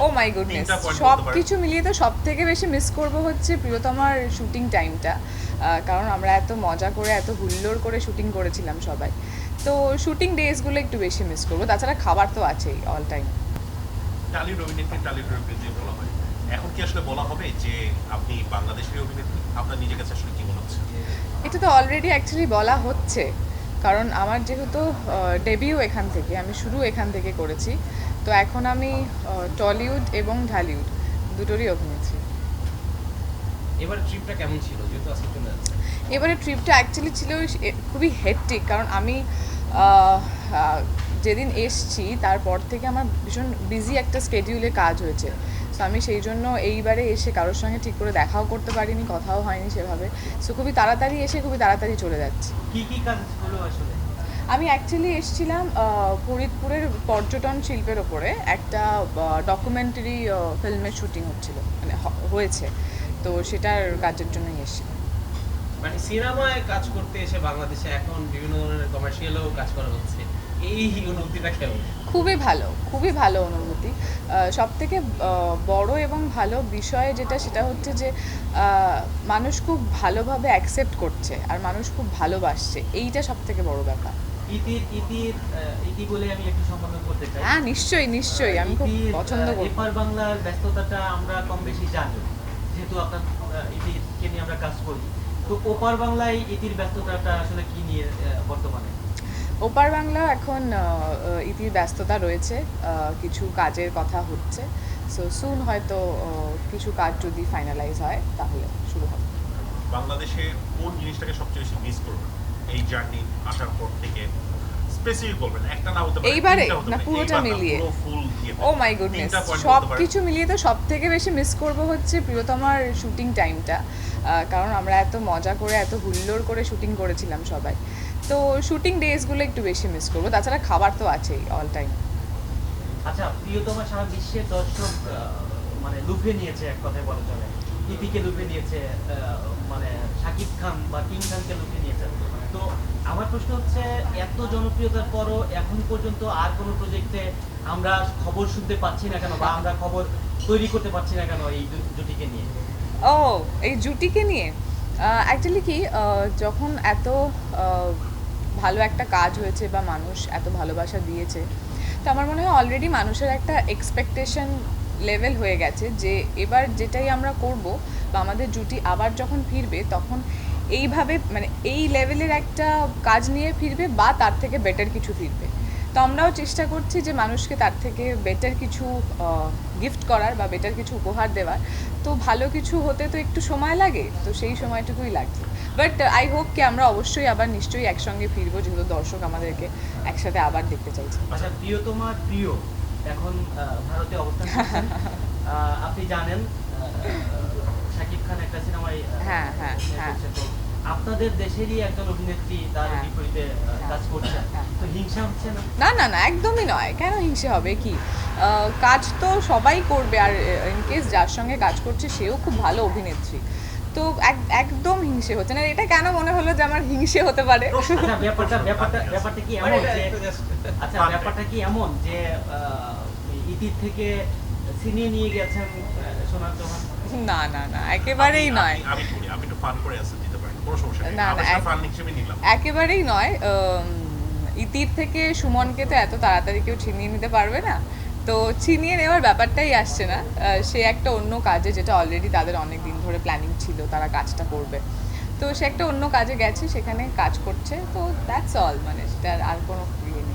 O my goodness, সব কিছু মিলিয়ে তো সব থেকে বেশি মিস করব হচ্ছে প্রিয়তমার শুটিং টাইমটা। কারণ আমরা এত মজা করে এত হুল্লোড় করে শুটিং করেছিলাম সবাই। তো শুটিং ডেজগুলো একটু বেশি মিস করবো, তাছাড়া খাবার তো আছেই অল টাইম। টালিউড অভিনেত্রী টালিউড অভিনেত্রী বলা হয়, এখন কি আসলে বলা হবে যে আপনি বাংলাদেশের অভিনেত্রী? আপনার নিজের কাছে আসলে কি মনে হচ্ছে? এটা তো অলরেডি অ্যাকচুয়ালি বলা হচ্ছে, কারণ আমার যেহেতু ডেবিউ এখান থেকে, আমি শুরু এখান থেকে করেছি। তো এখন আমি টলিউড এবং ঢালিউড দুটোরই অভিনেত্রী। এবার ট্রিপটা কেমন ছিল যেহেতু আজকে চলে যাচ্ছে? এবারে ট্রিপটা অ্যাকচুয়ালি ছিল খুবই হেক্টিক, কারণ আমি আহ, আহ, যেদিন এসছি তারপর থেকে আমার ভীষণ বিজি একটা স্কেডিউলে কাজ হয়েছে। সো আমি সেই জন্য এইবারে এসে কারোর সঙ্গে ঠিক করে দেখাও করতে পারিনি, কথাও হয়নি সেভাবে। সো খুবই তাড়াতাড়ি এসে খুবই তাড়াতাড়ি চলে যাচ্ছি। কি কি কাজ হলো আসলে? আমি অ্যাকচুয়ালি এসেছিলাম ফরিদপুরের পর্যটন শিল্পের ওপরে একটা ডকুমেন্টারি ফিল্মের শুটিং হচ্ছিল, মানে হয়েছে। তো সেটার কাজের জন্যই এসেছিলাম। মানে সিনেমায় কাজ করতে এসে বাংলাদেশে এখন বিভিন্ন ধরনের কমার্শিয়ালও কাজ করা হচ্ছে, এই অনুভূতিটা কেমন? খুবই ভালো, খুবই ভালো অনুভূতি। সবথেকে বড় এবং ভালো বিষয় যেটা, সেটা হচ্ছে যে মানুষ খুব ভালোভাবে অ্যাকসেপ্ট করছে আর মানুষ খুব ভালোবাসছে, এইটা সবথেকে বড় ব্যাপার। ইতি বলে আমি একটু সম্বোধন করতে চাই। হ্যাঁ, নিশ্চয়ই নিশ্চয়ই, আমি খুব পছন্দ করি। এপার বাংলার ব্যস্ততাটা আমরা কম বেশি জানি, যেহেতু আপনার ইতিকে নিয়ে আমরা কাজ করি। তো ওপার বাংলায় ইতির ব্যস্ততাটা আসলে কি নিয়ে বর্তমানে? ওপার বাংলা এখন ইতির ব্যস্ততা রয়েছে, কিছু কাজের কথা হচ্ছে। সো সুন হয়তো কিছু কাজ যদি ফাইনালাইজ হয় তাহলে শুরু হবে। বাংলাদেশে কোন জিনিসটাকে সবচেয়ে বেশি মিস করবেন এই জার্নি আসার পর থেকে? স্পেসিফিক বলবেন, একটা না হতে পারে, এইবারে তিনটা হতে না পারে, পুরোটা এইবার না, মিলিয়ে? পুরো ফুল ইয়েতে। ও মাই গুডনেস, তিনটা পয়েন্ট সব বলতে পারেন। কিছু মিলিয়ে তো সব থেকে বেশি মিস করব হচ্ছে প্রিয়তমার শুটিং টাইমটা। কারণ আমরা এত মজা করে এত হুল্লোড় করে শুটিং করেছিলাম সবাই। তো শুটিং ডেজগুলো একটু বেশি মিস করবো, তাছাড়া খাবার তো আছেই অল টাইম। আচ্ছা, প্রিয়তমা সারা বিশ্বের দর্শক মানে লুফে নিয়েছে, এক কথায় বলা চলে। ইতিকে লুফে নিয়েছে, মানে শাকিব খান বা কিং খানকে লুফে নিয়েছে। তো আমার প্রশ্ন হচ্ছে, এত জনপ্রিয়তার পরও এখন পর্যন্ত আর কোনো প্রজেক্টে আমরা খবর শুনতে পাচ্ছি না কেন, বা আমরা খবর তৈরি করতে পারছি না কেন এই জুটিকে নিয়ে? ও, এই জুটিকে নিয়ে অ্যাকচুয়ালি কি, যখন এত আহ, ভালো একটা কাজ হয়েছে বা মানুষ এত ভালোবাসা দিয়েছে, তো আমার মনে হয় অলরেডি মানুষের একটা এক্সপেকটেশন লেভেল হয়ে গেছে যে এবার যেটাই আমরা করব বা আমাদের জুটি আবার যখন ফিরবে তখন এইভাবে, মানে এই লেভেলের একটা কাজ নিয়ে ফিরবে বা তার থেকে বেটার কিছু ফিরবে। তো আমরাও চেষ্টা করছি যে মানুষকে তার থেকে বেটার কিছু গিফট করার বা বেটার কিছু উপহার দেওয়ার। তো ভালো কিছু হতে তো একটু সময় লাগে, তো সেই সময়টুকুই লাগছে। বাট আই হোপ কি আমরা অবশ্যই আবার নিশ্চয়ই একসঙ্গে ফিরবো, যেহেতু দর্শক আমাদেরকে একসাথে আবার দেখতে চাইছে। আচ্ছা, প্রিয়তমার প্রিয় এখন ভারতে অবস্থান করছেন। আপনি জানেন শাকিব খান একটা সিনেমায় হ্যাঁ, হ্যাঁ, হ্যাঁ। করছে। তো আপনাদের দেশেরই একজন অভিনেত্রী তার হ্যাঁ, বিপরীতে কাজ করছেন, হ্যাঁ। তো হিংসা হচ্ছে না? না না না, একদমই নয়, কেন হিংসে হবে কি? কাজ তো সবাই করবে, আর ইন কেস যার সঙ্গে কাজ করছে সেও খুব ভালো অভিনেত্রী। তো একদম হিংসে হচ্ছে না। এটা কেন মনে হলো যে আমার হিংসে হতে পারে? আচ্ছা, ব্যাপারটা কি এমন যে, আচ্ছা Fun ব্যাপারটা কি এমন যে ইতির থেকে ছিনিয়ে নিয়ে গেছেন সোনার চৌহান? না না না, একেবারেই নয়। আমি একটু ফান করে আসতে দিতে পারি, কোনো সমস্যা নেই, না আমি না, সেটা ফান হিসেবে নিলাম। একেবারেই নয়। ইতির থেকে সুমনকে তো এত তাড়াতাড়ি কেউ ছিনিয়ে নিতে পারবে না। তো ছিনিয়ে নেওয়ার ব্যাপারটাই আসছে না। সে একটা অন্য কাজে, যেটা অলরেডি তাদের অনেক দিন ধরে প্ল্যানিং ছিল তারা কাজটা করবে। তো সে একটা অন্য কাজে গেছে, সেখানে কাজ করছে। তো দ্যাটস অল, মানে সেটার আর কোনো ইয়ে নেই।